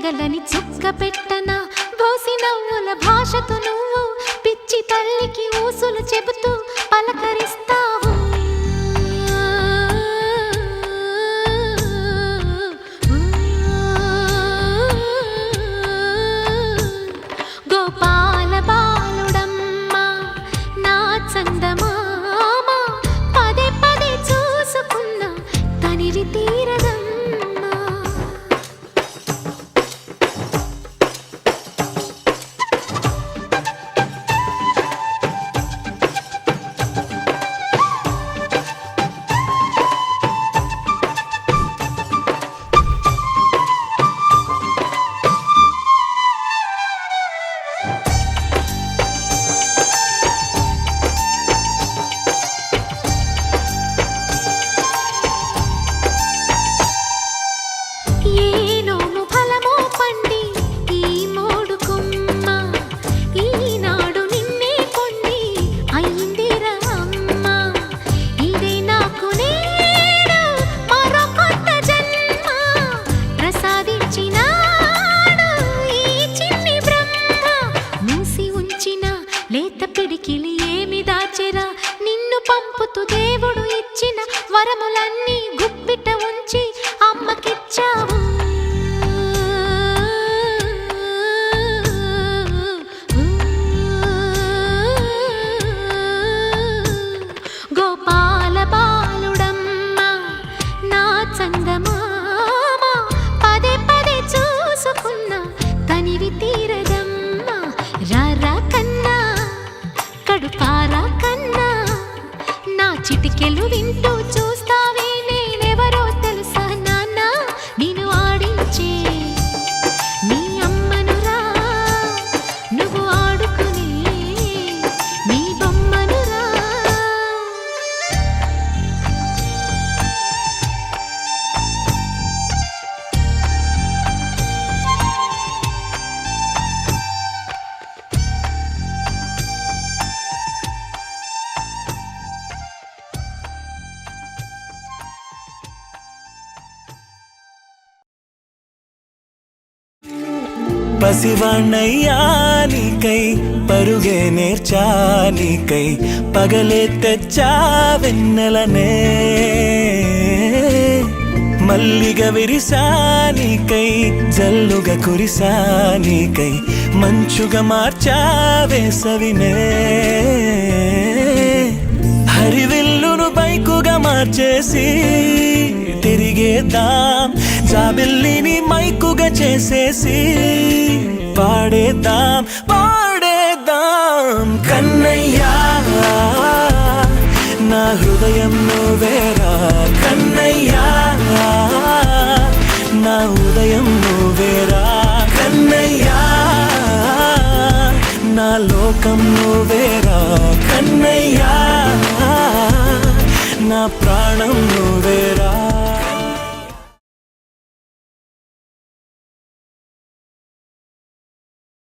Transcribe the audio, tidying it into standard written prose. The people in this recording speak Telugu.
తగలని చుక్క పెట్టనా బోసి నవ్వుల భాషతో నువ్వు పిచ్చి తల్లికి ఊసులు చెబుతూ పలకరిస్తావు గోపాల బాలుడమ్మా నా చందమామ పదే పదే చూసుకున్న తనివి తీరదమ్మా లేత పిడికిలి ఏమి దాచెరా నిన్ను పంపుతూ దేవుడు ఇచ్చిన వరములన్నీ గుప్పిట ఉంచి అమ్మకిచ్చావు గోపాల బాలుడమ్మా నా చందమామ పదే పదే చూసుకున్న తనివి తీరదమ్మా రారా కన్నా కడుపారా కన్నా నా చిటికెలు వింటూ చూస్తావే నేనెవరో తెలుసా నాన్న నేను ఆడించే నీ అమ్మనురా నువ్వు ఆడుకునే నీ బొమ్మనురా పసివాణ్ణయ్యా నీకై పరుగే నేర్చానికై పగలే తెచ్చా వెన్నెలనే మల్లిగ విరిసానికై జల్లుగా కురిసానికై మంచుగా మార్చా వేసవినే హరివిల్లును బైకుగా మార్చేసి తిరిగేద్దాం జాబిల్లిని మైకుగా చేసేసి పాడేద్దాం పాడేద్దాం కన్నయ్యా నా హృదయం నువ్వేరా కన్నయ్యా నా ఉదయం నువ్వేరా కన్నయ్యా నా లోకం నువ్వేరా కన్నయ్యా నా ప్రాణం నువ్వు